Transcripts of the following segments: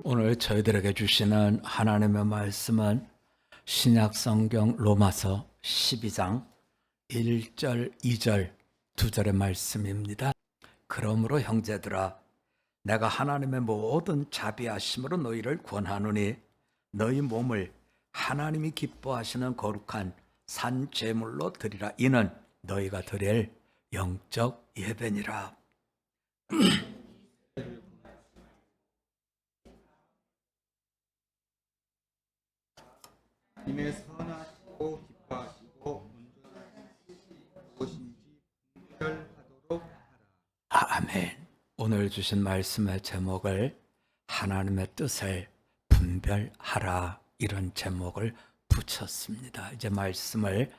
오늘 저희들에게 주시는 하나님의 말씀은 신약성경 로마서 12장 1절, 2절, 2절의 말씀입니다. 그러므로 형제들아, 내가 하나님의 모든 자비하심으로 너희를 권하노니 너희 몸을 하나님이 기뻐하시는 거룩한 산 제물로 드리라. 이는 너희가 드릴 영적 예배니라. 이내 선하시고 기뻐하시고 온전하신 무엇인지 분별하도록 하라. 아멘. 오늘 주신 말씀의 제목을 하나님의 뜻을 분별하라, 이런 제목을 붙였습니다. 이제 말씀을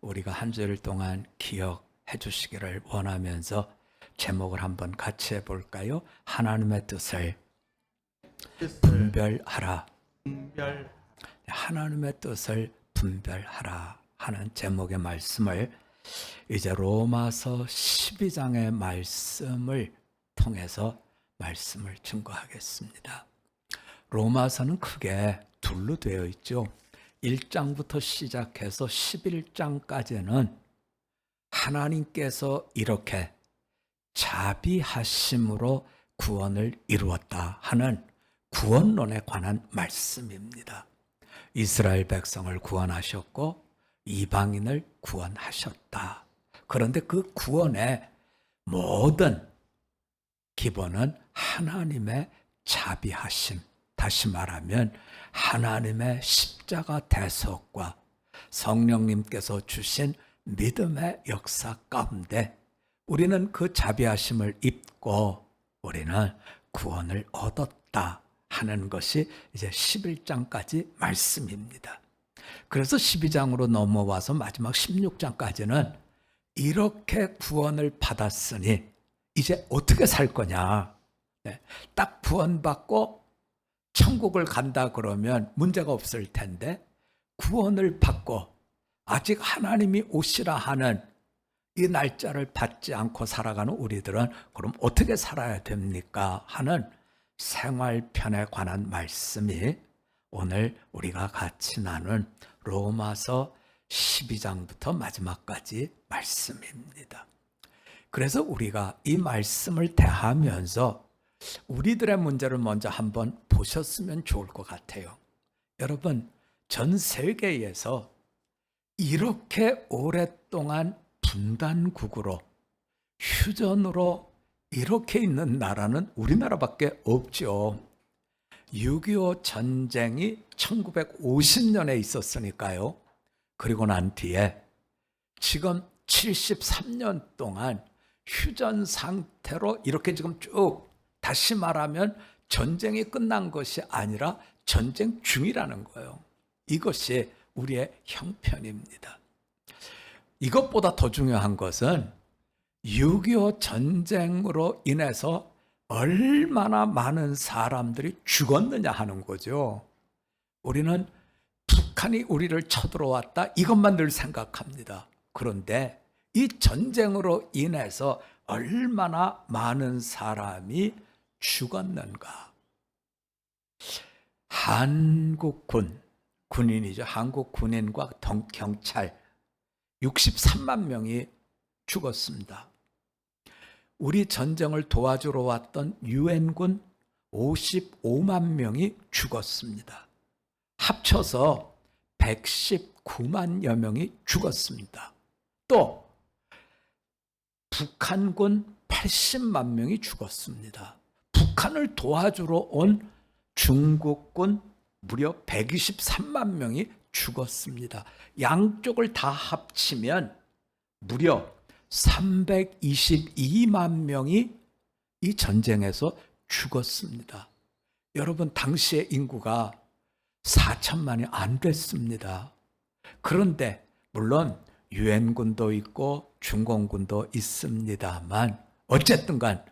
우리가 한 주일 동안 기억해 주시기를 원하면서 제목을 한번 같이 해볼까요? 하나님의 뜻을 분별하라. 하나님의 뜻을 분별하라 하는 제목의 말씀을 이제 로마서 12장의 말씀을 통해서 말씀을 증거하겠습니다. 로마서는 크게 둘로 되어 있죠. 1장부터 시작해서 11장까지는 하나님께서 이렇게 자비하심으로 구원을 이루었다 하는 구원론에 관한 말씀입니다. 이스라엘 백성을 구원하셨고 이방인을 구원하셨다. 그런데 그 구원의 모든 기본은 하나님의 자비하심, 다시 말하면 하나님의 십자가 대속과 성령님께서 주신 믿음의 역사 가운데 우리는 그 자비하심을 입고 우리는 구원을 얻었다 하는 것이 이제 11장까지 말씀입니다. 그래서 12장으로 넘어와서 마지막 16장까지는 이렇게 구원을 받았으니 이제 어떻게 살 거냐. 딱 구원받고 천국을 간다 그러면 문제가 없을 텐데, 구원을 받고 아직 하나님이 오시라 하는 이 날짜를 받지 않고 살아가는 우리들은 그럼 어떻게 살아야 됩니까 하는 생활편에 관한 말씀이 오늘 우리가 같이 나눈 로마서 12장부터 마지막까지 말씀입니다. 그래서 우리가 이 말씀을 대하면서 우리들의 문제를 먼저 한번 보셨으면 좋을 것 같아요. 여러분, 전 세계에서 이렇게 오랫동안 분단국으로, 휴전으로 이렇게 있는 나라는 우리나라밖에 없죠. 6.25 전쟁이 1950년에 있었으니까요. 그리고 난 뒤에 지금 73년 동안 휴전 상태로 이렇게 지금 쭉, 다시 말하면 전쟁이 끝난 것이 아니라 전쟁 중이라는 거예요. 이것이 우리의 형편입니다. 이것보다 더 중요한 것은 6.25 전쟁으로 인해서 얼마나 많은 사람들이 죽었느냐 하는 거죠. 우리는 북한이 우리를 쳐들어왔다, 이것만 늘 생각합니다. 그런데 이 전쟁으로 인해서 얼마나 많은 사람이 죽었는가. 한국군, 군인이죠. 한국 군인과 경찰 63만 명이 죽었습니다. 우리 전쟁을 도와주러 왔던 유엔군 55만 명이 죽었습니다. 합쳐서 119만여 명이 죽었습니다. 또 북한군 80만 명이 죽었습니다. 북한을 도와주러 온 중국군 무려 123만 명이 죽었습니다. 양쪽을 다 합치면 무려 322만 명이 이 전쟁에서 죽었습니다. 여러분, 당시의 인구가 4천만이 안 됐습니다. 그런데 물론 유엔군도 있고 중공군도 있습니다만 어쨌든 간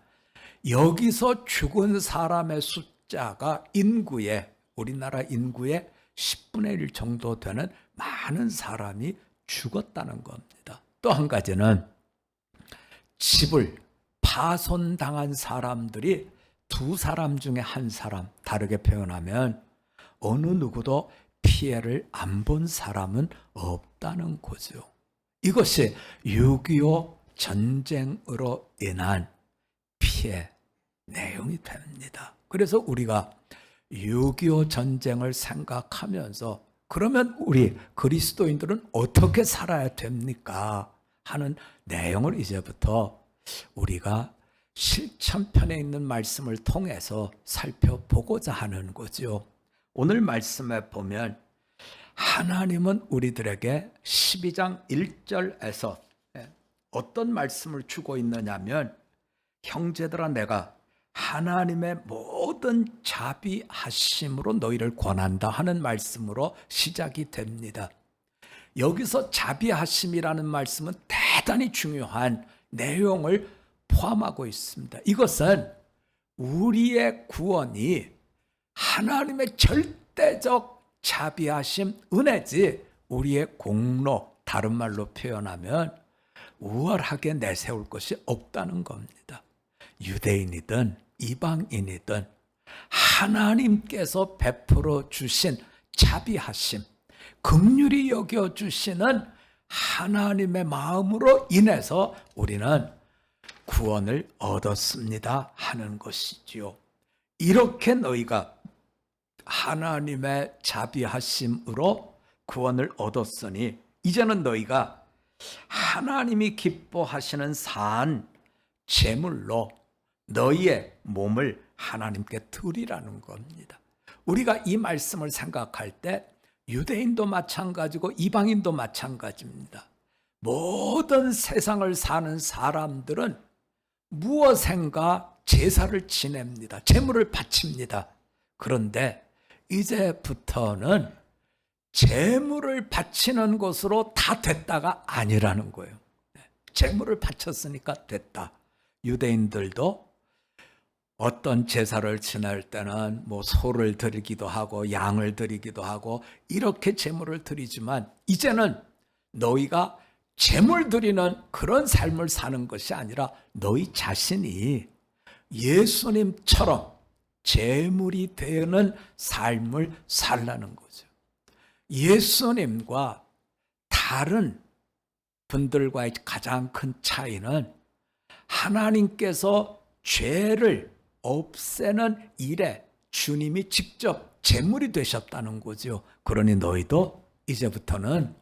여기서 죽은 사람의 숫자가 우리나라 인구의 10분의 1 정도 되는 많은 사람이 죽었다는 겁니다. 또 한 가지는 집을 파손당한 사람들이 두 사람 중에 한 사람, 다르게 표현하면 어느 누구도 피해를 안 본 사람은 없다는 거죠. 이것이 6.25 전쟁으로 인한 피해 내용이 됩니다. 그래서 우리가 6.25 전쟁을 생각하면서 그러면 우리 그리스도인들은 어떻게 살아야 됩니까? 하는 내용을 이제부터 우리가 실천편에 있는 말씀을 통해서 살펴보고자 하는 거죠. 오늘 말씀에 보면 하나님은 우리들에게 12장 1절에서 어떤 말씀을 주고 있느냐면 형제들아 내가 하나님의 모든 자비하심으로 너희를 권한다 하는 말씀으로 시작이 됩니다. 여기서 자비하심이라는 말씀은 대단히 중요한 내용을 포함하고 있습니다. 이것은 우리의 구원이 하나님의 절대적 자비하심, 은혜지 우리의 공로, 다른 말로 표현하면 우월하게 내세울 것이 없다는 겁니다. 유대인이든 이방인이든 하나님께서 베풀어 주신 자비하심, 긍휼히 여겨주시는 하나님의 마음으로 인해서 우리는 구원을 얻었습니다 하는 것이지요. 이렇게 너희가 하나님의 자비하심으로 구원을 얻었으니 이제는 너희가 하나님이 기뻐하시는 산 제물로 너희의 몸을 하나님께 드리라는 겁니다. 우리가 이 말씀을 생각할 때 유대인도 마찬가지고 이방인도 마찬가지입니다. 모든 세상을 사는 사람들은 무엇인가 제사를 지냅니다. 제물을 바칩니다. 그런데 이제부터는 제물을 바치는 것으로 다 됐다가 아니라는 거예요. 제물을 바쳤으니까 됐다. 유대인들도 어떤 제사를 지낼 때는 뭐 소를 드리기도 하고 양을 드리기도 하고 이렇게 제물을 드리지만 이제는 너희가 제물 드리는 그런 삶을 사는 것이 아니라 너희 자신이 예수님처럼 제물이 되는 삶을 살라는 거죠. 예수님과 다른 분들과의 가장 큰 차이는 하나님께서 죄를 없애는 일에 주님이 직접 제물이 되셨다는 거죠. 그러니 너희도 이제부터는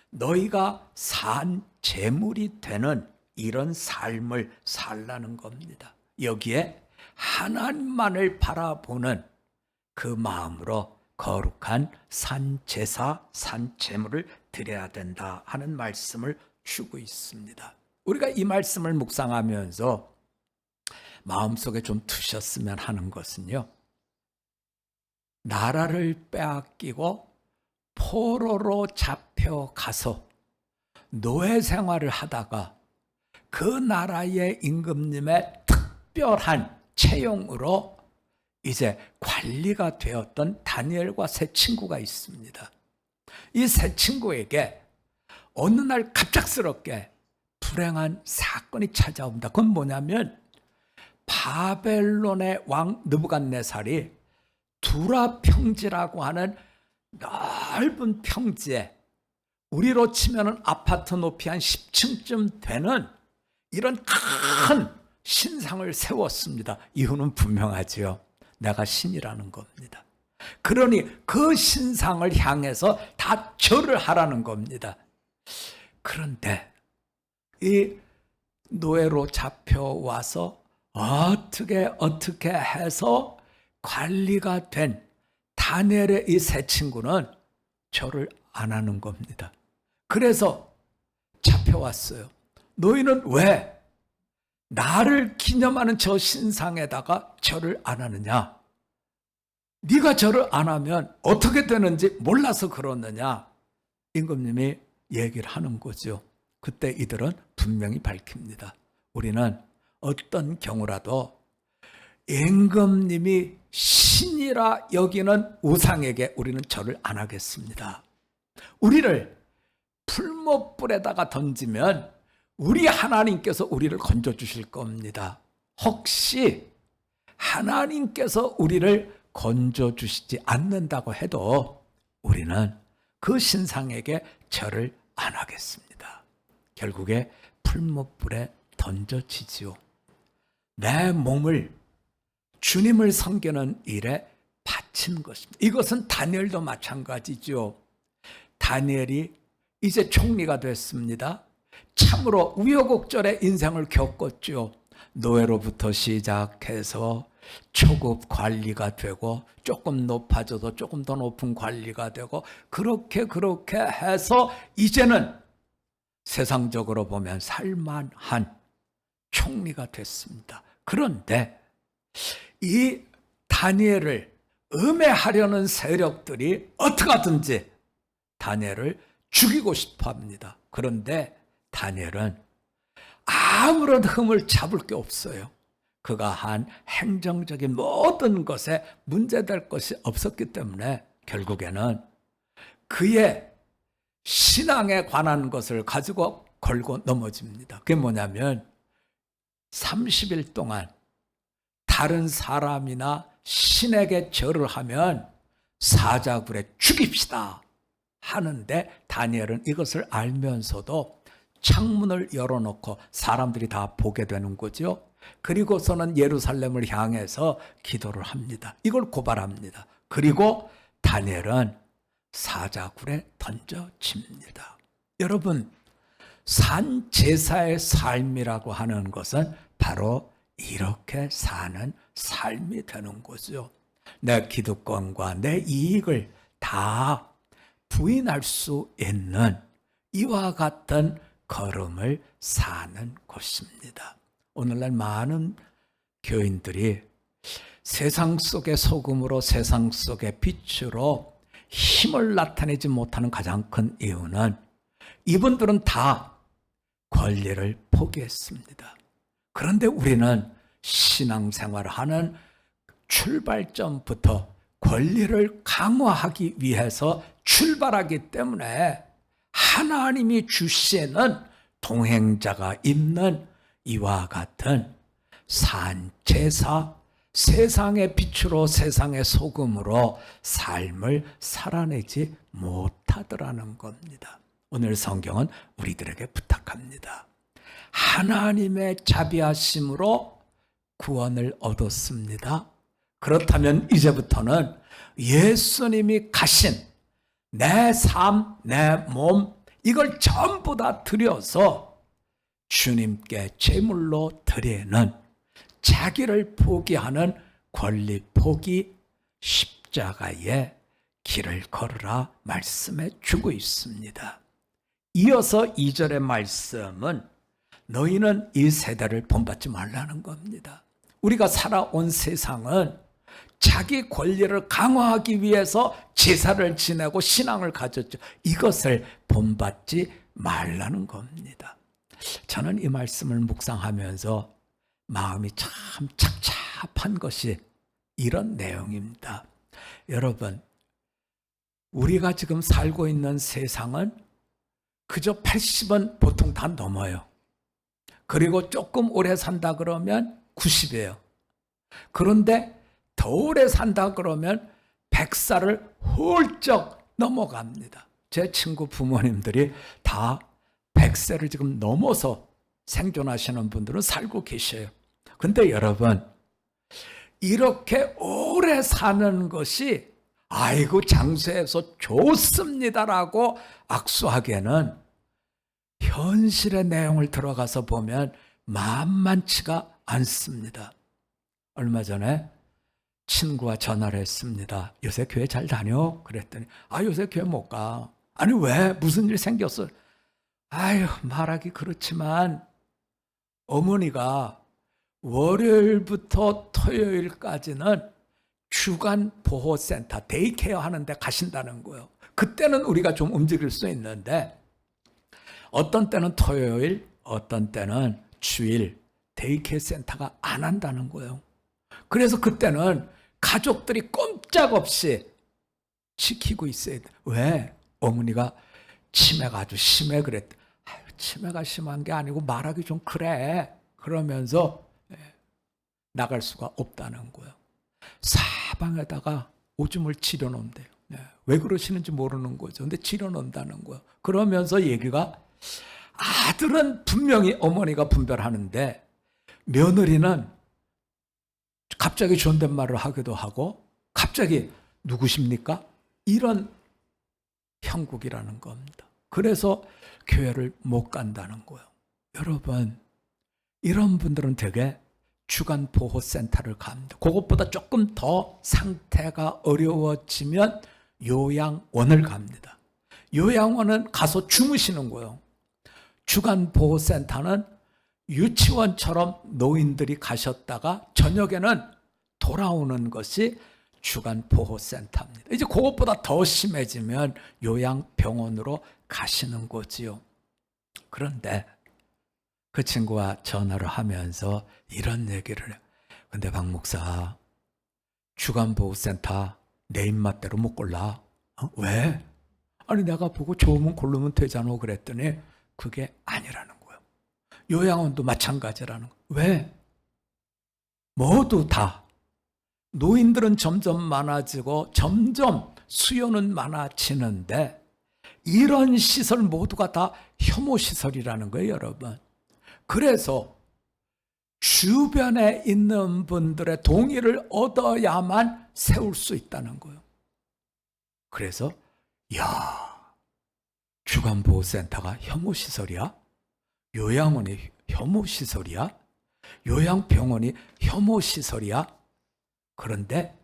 너희가 산 제물이 되는 이런 삶을 살라는 겁니다. 여기에 하나님만을 바라보는 그 마음으로 거룩한 산 제사, 산 제물을 드려야 된다 하는 말씀을 주고 있습니다. 우리가 이 말씀을 묵상하면서 마음속에 좀 두셨으면 하는 것은요, 나라를 빼앗기고 포로로 잡혀가서 노예 생활을 하다가 그 나라의 임금님의 특별한 채용으로 이제 관리가 되었던 다니엘과 세 친구가 있습니다. 이 세 친구에게 어느 날 갑작스럽게 불행한 사건이 찾아옵니다. 그건 뭐냐면 바벨론의 왕 느부갓네살이 두라 평지라고 하는 넓은 평지에 우리로 치면 아파트 높이 한 10층쯤 되는 이런 큰 신상을 세웠습니다. 이유는 분명하지요. 내가 신이라는 겁니다. 그러니 그 신상을 향해서 다 절을 하라는 겁니다. 그런데 이 노예로 잡혀와서 어떻게 해서 관리가 된 다니엘의 이 세 친구는 절을 안 하는 겁니다. 그래서 잡혀왔어요. 너희는 왜 나를 기념하는 저 신상에다가 절을 안 하느냐? 네가 절을 안 하면 어떻게 되는지 몰라서 그러느냐? 임금님이 얘기를 하는 거죠. 그때 이들은 분명히 밝힙니다. 우리는 어떤 경우라도 임금님이 신이라 여기는 우상에게 우리는 절을 안 하겠습니다. 우리를 풀못불에다가 던지면 우리 하나님께서 우리를 건져주실 겁니다. 혹시 하나님께서 우리를 건져주시지 않는다고 해도 우리는 그 신상에게 절을 안 하겠습니다. 결국에 풀무불에 던져지지요. 내 몸을 주님을 섬기는 일에 바친 것입니다. 이것은 다니엘도 마찬가지죠. 다니엘이 이제 총리가 됐습니다. 참으로 우여곡절의 인생을 겪었죠. 노예로부터 시작해서 초급 관리가 되고 조금 높아져도 조금 더 높은 관리가 되고 그렇게 해서 이제는 세상적으로 보면 살만한 총리가 됐습니다. 그런데 이 다니엘을 음해하려는 세력들이 어떻게든지 다니엘을 죽이고 싶어 합니다. 그런데 다니엘은 아무런 흠을 잡을 게 없어요. 그가 한 행정적인 모든 것에 문제될 것이 없었기 때문에 결국에는 그의 신앙에 관한 것을 가지고 걸고 넘어집니다. 그게 뭐냐면 30일 동안 다른 사람이나 신에게 절을 하면 사자굴에 죽입시다 하는데 다니엘은 이것을 알면서도 창문을 열어놓고 사람들이 다 보게 되는 거죠. 그리고서는 예루살렘을 향해서 기도를 합니다. 이걸 고발합니다. 그리고 다니엘은 사자굴에 던져집니다. 여러분, 산제사의 삶이라고 하는 것은 바로 이렇게 사는 삶이 되는 거죠. 내 기득권과 내 이익을 다 부인할 수 있는 이와 같은 걸음을 사는 것입니다. 오늘날 많은 교인들이 세상 속의 소금으로 세상 속의 빛으로 힘을 나타내지 못하는 가장 큰 이유는 이분들은 다 권리를 포기했습니다. 그런데 우리는 신앙생활을 하는 출발점부터 권리를 강화하기 위해서 출발하기 때문에 하나님이 주시는 동행자가 있는 이와 같은 산제사, 세상의 빛으로 세상의 소금으로 삶을 살아내지 못하더라는 겁니다. 오늘 성경은 우리들에게 부탁합니다. 하나님의 자비하심으로 구원을 얻었습니다. 그렇다면 이제부터는 예수님이 가신 내 삶, 내 몸, 이걸 전부 다 드려서 주님께 제물로 드리는 자기를 포기하는 권리 포기 십자가의 길을 걸으라 말씀해 주고 있습니다. 이어서 2절의 말씀은 너희는 이 세대를 본받지 말라는 겁니다. 우리가 살아온 세상은 자기 권리를 강화하기 위해서 제사를 지내고 신앙을 가졌죠. 이것을 본받지 말라는 겁니다. 저는 이 말씀을 묵상하면서 마음이 참 착잡한 것이 이런 내용입니다. 여러분, 우리가 지금 살고 있는 세상은 그저 80은 보통 다 넘어요. 그리고 조금 오래 산다 그러면 90이에요. 그런데 더 오래 산다 그러면 100살을 훌쩍 넘어갑니다. 제 친구 부모님들이 다 100세를 지금 넘어서 생존하시는 분들은 살고 계셔요. 근데 여러분, 이렇게 오래 사는 것이 아이고 장수해서 좋습니다라고 악수하기에는 현실의 내용을 들어가서 보면 만만치가 않습니다. 얼마 전에 친구와 전화를 했습니다. 요새 교회 잘 다녀? 그랬더니 요새 교회 못 가. 아니 왜? 무슨 일 생겼어? 말하기 그렇지만 어머니가 월요일부터 토요일까지는 주간 보호센터 데이케어 하는데 가신다는 거예요. 그때는 우리가 좀 움직일 수 있는데 어떤 때는 토요일, 어떤 때는 주일 데이케어 센터가 안 한다는 거예요. 그래서 그때는 가족들이 꼼짝없이 지키고 있어야 돼. 왜? 어머니가 치매가 아주 심해 그랬대. 치매가 심한 게 아니고 말하기 좀 그래. 그러면서 나갈 수가 없다는 거예요. 사방에다가 오줌을 지려 놓는데요. 왜 그러시는지 모르는 거죠. 근데 지려 놓는다는 거예요. 그러면서 얘기가 아들은 분명히 어머니가 분별하는데 며느리는 갑자기 존댓말을 하기도 하고 갑자기 누구십니까? 이런 형국이라는 겁니다. 그래서 교회를 못 간다는 거예요. 여러분, 이런 분들은 되게 주간보호센터를 갑니다. 그것보다 조금 더 상태가 어려워지면 요양원을 갑니다. 요양원은 가서 주무시는 거예요. 주간보호센터는 유치원처럼 노인들이 가셨다가 저녁에는 돌아오는 것이 주간보호센터입니다. 이제 그것보다 더 심해지면 요양병원으로 가시는 거지요. 그런데 그 친구와 전화를 하면서 이런 얘기를 해요. 근데 박 목사, 주간보호센터 내 입맛대로 못 골라. 왜? 아니 내가 보고 좋으면 고르면 되잖아 그랬더니 그게 아니라는 거예요. 요양원도 마찬가지라는 거예요. 왜? 모두 다 노인들은 점점 많아지고 점점 수요는 많아지는데 이런 시설 모두가 다 혐오시설이라는 거예요, 여러분. 그래서 주변에 있는 분들의 동의를 얻어야만 세울 수 있다는 거예요. 그래서 주간보호센터가 혐오시설이야? 요양원이 혐오시설이야? 요양병원이 혐오시설이야? 그런데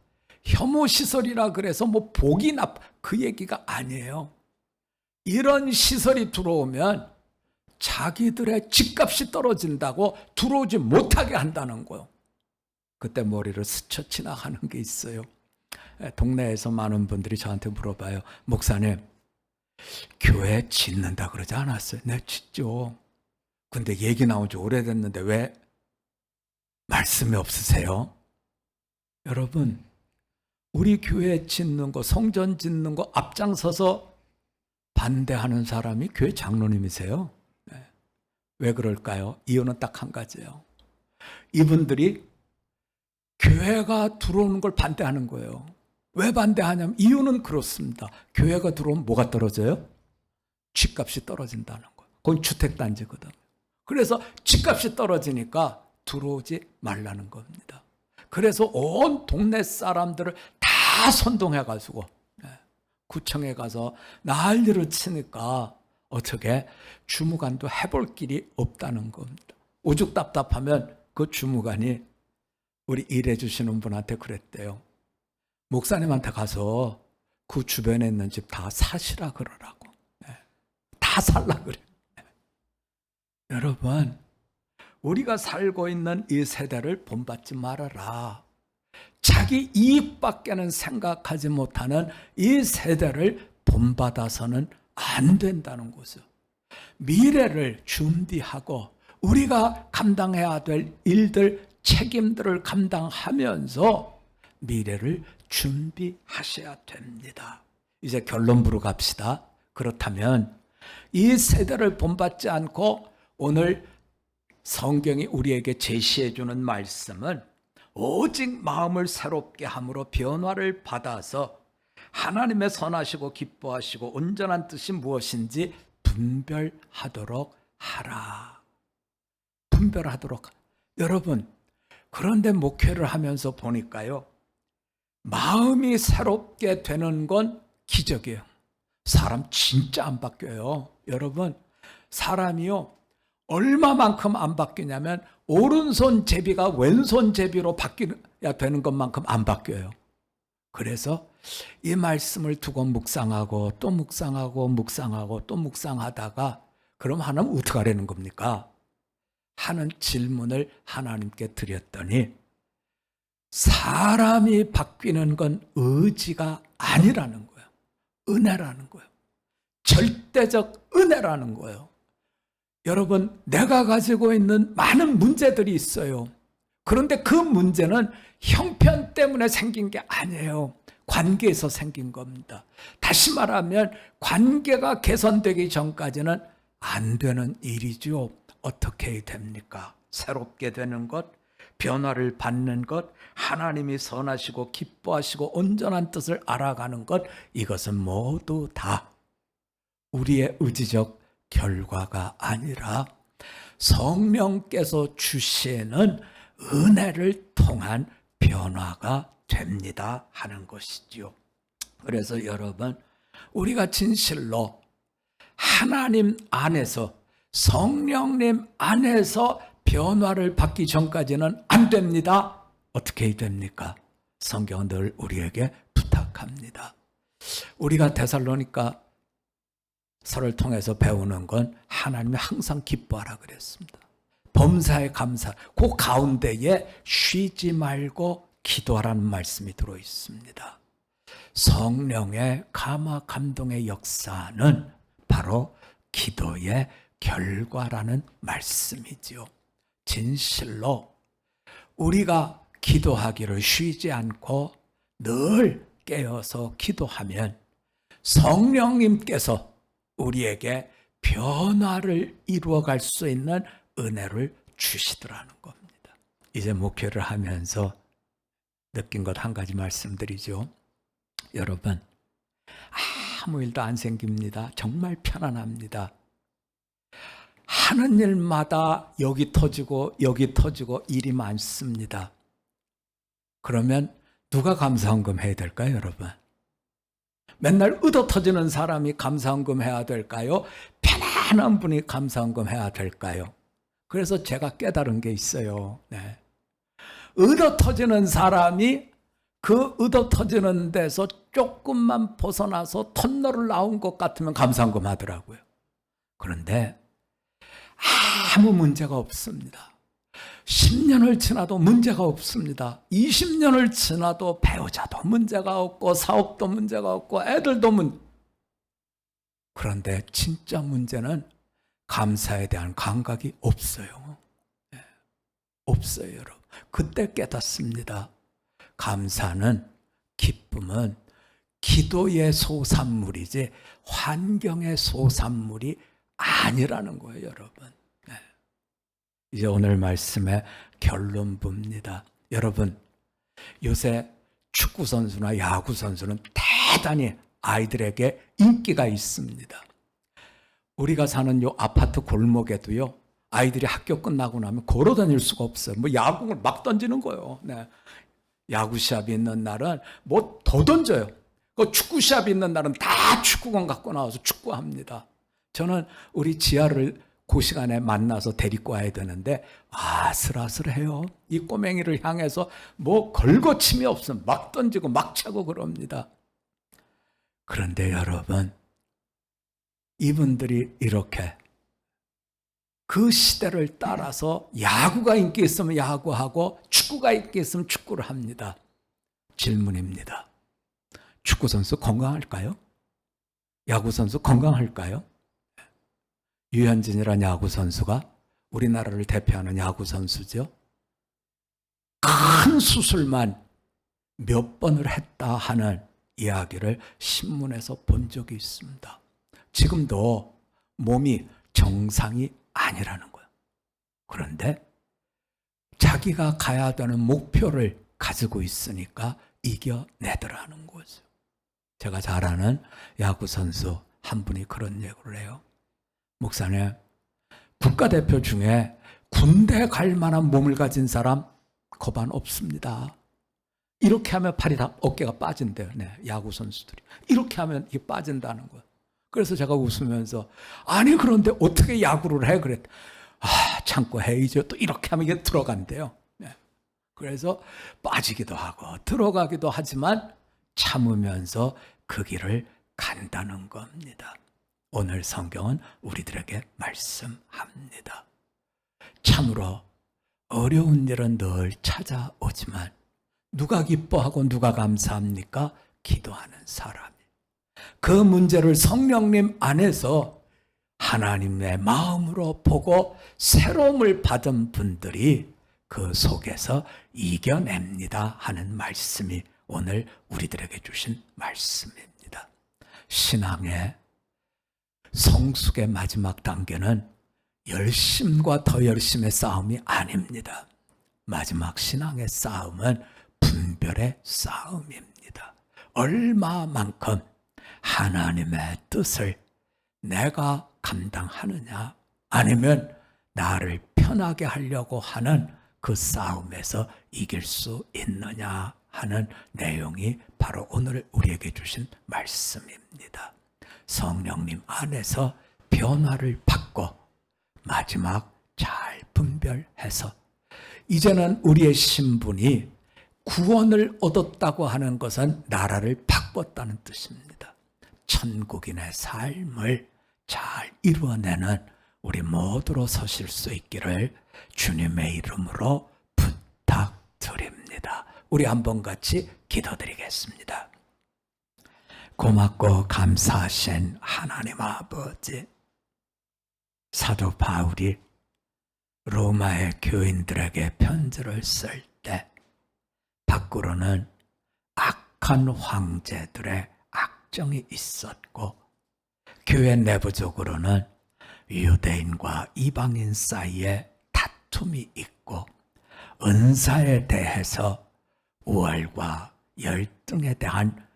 혐오시설이라 그래서 뭐 복이 그 얘기가 아니에요. 이런 시설이 들어오면 자기들의 집값이 떨어진다고 들어오지 못하게 한다는 거예요. 그때 머리를 스쳐 지나가는 게 있어요. 동네에서 많은 분들이 저한테 물어봐요. 목사님, 교회 짓는다 그러지 않았어요? 네, 짓죠. 근데 얘기 나온 지 오래됐는데 왜 말씀이 없으세요? 여러분, 우리 교회 짓는 거, 성전 짓는 거 앞장서서 반대하는 사람이 교회 장로님이세요. 왜 그럴까요? 이유는 딱 한 가지예요. 이분들이 교회가 들어오는 걸 반대하는 거예요. 왜 반대하냐면 이유는 그렇습니다. 교회가 들어오면 뭐가 떨어져요? 집값이 떨어진다는 거예요. 그건 주택단지거든. 그래서 집값이 떨어지니까 들어오지 말라는 겁니다. 그래서 온 동네 사람들을 다 선동해가지고 구청에 가서 난리를 치니까 어떻게 주무관도 해볼 길이 없다는 겁니다. 오죽 답답하면 그 주무관이 우리 일해 주시는 분한테 그랬대요. 목사님한테 가서 그 주변에 있는 집 다 사시라 그러라고. 다 살라 그래. 여러분, 우리가 살고 있는 이 세대를 본받지 말아라. 자기 이익밖에는 생각하지 못하는 이 세대를 본받아서는 안 된다는 거죠. 미래를 준비하고 우리가 감당해야 될 일들, 책임들을 감당하면서 미래를 준비하셔야 됩니다. 이제 결론부로 갑시다. 그렇다면 이 세대를 본받지 않고 오늘 성경이 우리에게 제시해 주는 말씀은 오직 마음을 새롭게 함으로 변화를 받아서 하나님의 선하시고 기뻐하시고 온전한 뜻이 무엇인지 분별하도록 하라. 분별하도록. 여러분, 그런데 목회를 하면서 보니까요, 마음이 새롭게 되는 건 기적이에요. 사람 진짜 안 바뀌어요. 여러분, 사람이요, 얼마만큼 안 바뀌냐면 오른손 제비가 왼손 제비로 바뀌어야 되는 것만큼 안 바뀌어요. 그래서 이 말씀을 두고 묵상하고 또 묵상하고 묵상하고 또 묵상하다가 그럼 하나님 어떻게 하려는 겁니까? 하는 질문을 하나님께 드렸더니 사람이 바뀌는 건 의지가 아니라는 거예요. 은혜라는 거예요. 절대적 은혜라는 거예요. 여러분, 내가 가지고 있는 많은 문제들이 있어요. 그런데 그 문제는 형편 때문에 생긴 게 아니에요. 관계에서 생긴 겁니다. 다시 말하면 관계가 개선되기 전까지는 안 되는 일이죠. 어떻게 됩니까? 새롭게 되는 것, 변화를 받는 것, 하나님이 선하시고 기뻐하시고 온전한 뜻을 알아가는 것, 이것은 모두 다 우리의 의지적 결과가 아니라 성령께서 주시는 은혜를 통한 변화가 됩니다 하는 것이지요. 그래서 여러분, 우리가 진실로 하나님 안에서, 성령님 안에서 변화를 받기 전까지는 안 됩니다. 어떻게 해야 됩니까? 성경은 늘 우리에게 부탁합니다. 우리가 데살로니가 서를 통해서 배우는 건 하나님이 항상 기뻐하라 그랬습니다. 범사에 감사, 그 가운데에 쉬지 말고 기도하라는 말씀이 들어 있습니다. 성령의 감화 감동의 역사는 바로 기도의 결과라는 말씀이지요. 진실로 우리가 기도하기를 쉬지 않고 늘 깨어서 기도하면 성령님께서 우리에게 변화를 이루어갈 수 있는 은혜를 주시더라는 겁니다. 이제 목회를 하면서 느낀 것 한 가지 말씀드리죠. 여러분, 아무 일도 안 생깁니다. 정말 편안합니다. 하는 일마다 여기 터지고 여기 터지고 일이 많습니다. 그러면 누가 감사헌금 해야 될까요, 여러분? 맨날 얻어 터지는 사람이 감사헌금 해야 될까요? 편안한 분이 감사헌금 해야 될까요? 그래서 제가 깨달은 게 있어요. 네. 얻어 터지는 사람이 그 얻어 터지는 데서 조금만 벗어나서 터널을 나온 것 같으면 감사헌금 하더라고요. 그런데 아무 문제가 없습니다. 10년을 지나도 문제가 없습니다. 20년을 지나도 배우자도 문제가 없고 사업도 문제가 없고 애들도 그런데 진짜 문제는 감사에 대한 감각이 없어요. 네. 없어요, 여러분. 그때 깨닫습니다. 감사는, 기쁨은 기도의 소산물이지 환경의 소산물이 아니라는 거예요, 여러분. 네. 이제 오늘 말씀의 결론부입니다. 여러분, 요새 축구 선수나 야구 선수는 대단히 아이들에게 인기가 있습니다. 우리가 사는 요 아파트 골목에도요, 아이들이 학교 끝나고 나면 걸어 다닐 수가 없어요. 뭐 야구를 막 던지는 거예요. 네. 야구 시합이 있는 날은 뭐 더 던져요. 그 축구 시합이 있는 날은 다 축구공 갖고 나와서 축구합니다. 저는 우리 지아를 그 시간에 만나서 데리고 와야 되는데 아슬아슬해요. 이 꼬맹이를 향해서 뭐 걸거침이 없으면 막 던지고 막 차고 그럽니다. 그런데 여러분, 이분들이 이렇게 그 시대를 따라서 야구가 인기 있으면 야구하고 축구가 인기 있으면 축구를 합니다. 질문입니다. 축구 선수 건강할까요? 야구 선수 건강할까요? 유현진이라는 야구 선수가 우리나라를 대표하는 야구 선수죠. 큰 수술만 몇 번을 했다 하는 이야기를 신문에서 본 적이 있습니다. 지금도 몸이 정상이 아니라는 거예요. 그런데 자기가 가야 되는 목표를 가지고 있으니까 이겨내더라는 거죠. 제가 잘 아는 야구 선수 한 분이 그런 얘기를 해요. 목사님, 국가대표 중에 군대 갈 만한 몸을 가진 사람 거반 없습니다. 이렇게 하면 팔이 다 어깨가 빠진대요. 네, 야구 선수들이. 이렇게 하면 이게 빠진다는 거예요. 그래서 제가 웃으면서 아니 그런데 어떻게 야구를 해? 그랬. 참고 해야죠. 또 이렇게 하면 이게 들어간대요. 네. 그래서 빠지기도 하고 들어가기도 하지만 참으면서 그 길을 간다는 겁니다. 오늘 성경은 우리들에게 말씀합니다. 참으로 어려운 일은 늘 찾아오지만 누가 기뻐하고 누가 감사합니까? 기도하는 사람이. 그 문제를 성령님 안에서 하나님의 마음으로 보고 새로움을 받은 분들이 그 속에서 이겨냅니다 하는 말씀이 오늘 우리들에게 주신 말씀입니다. 신앙의 성숙의 마지막 단계는 열심과 더 열심의 싸움이 아닙니다. 마지막 신앙의 싸움은 분별의 싸움입니다. 얼마만큼 하나님의 뜻을 내가 감당하느냐, 아니면 나를 편하게 하려고 하는 그 싸움에서 이길 수 있느냐 하는 내용이 바로 오늘 우리에게 주신 말씀입니다. 성령님 안에서 변화를 받고 마지막 잘 분별해서 이제는 우리의 신분이 구원을 얻었다고 하는 것은 나라를 바꿨다는 뜻입니다. 천국인의 삶을 잘 이루어내는 우리 모두로 서실 수 있기를 주님의 이름으로 부탁드립니다. 우리 한번 같이 기도드리겠습니다. 고맙고 감사하신 하나님 아버지, 사도 바울이 로마의 교인들에게 편지를 쓸 때 밖으로는 악한 황제들의 악정이 있었고 교회 내부적으로는 유대인과 이방인 사이에 다툼이 있고 은사에 대해서 우월과 열등에 대한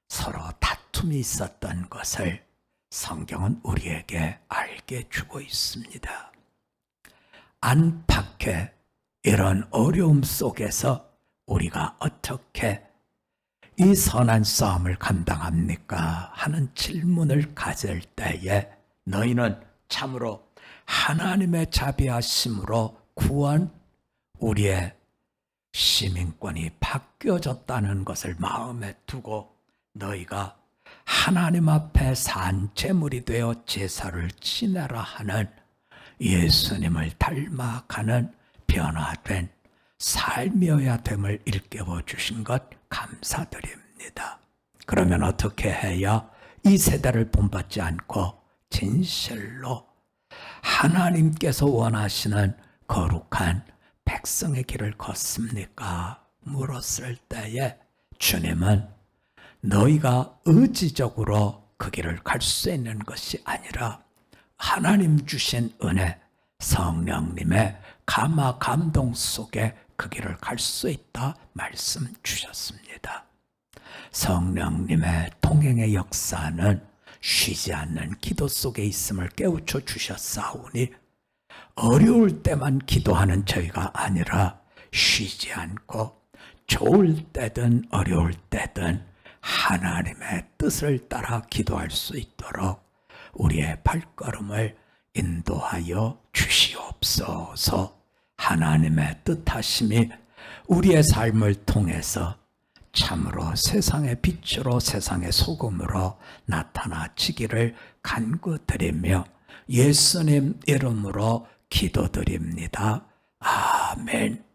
서로 다툼이 있었던 것을 성경은 우리에게 알게 주고 있습니다. 안팎의 이런 어려움 속에서 우리가 어떻게 이 선한 싸움을 감당합니까? 하는 질문을 가질 때에 너희는 참으로 하나님의 자비하심으로 구원, 우리의 시민권이 바뀌어졌다는 것을 마음에 두고 너희가 하나님 앞에 산 제물이 되어 제사를 지내라 하는 예수님을 닮아가는 변화된 삶이어야 됨을 일깨워 주신 것 감사드립니다. 그러면 어떻게 해야 이 세대를 본받지 않고 진실로 하나님께서 원하시는 거룩한 백성의 길을 걷습니까? 물었을 때에 주님은 너희가 의지적으로 그 길을 갈 수 있는 것이 아니라 하나님 주신 은혜, 성령님의 감화 감동 속에 그 길을 갈 수 있다 말씀 주셨습니다. 성령님의 동행의 역사는 쉬지 않는 기도 속에 있음을 깨우쳐 주셨사오니 어려울 때만 기도하는 저희가 아니라 쉬지 않고 좋을 때든 어려울 때든 하나님의 뜻을 따라 기도할 수 있도록 우리의 발걸음을 인도하여 주시옵소서. 하나님의 뜻하심이 우리의 삶을 통해서 참으로 세상의 빛으로 세상의 소금으로 나타나지기를 간구드리며 예수님 이름으로 기도드립니다. 아멘.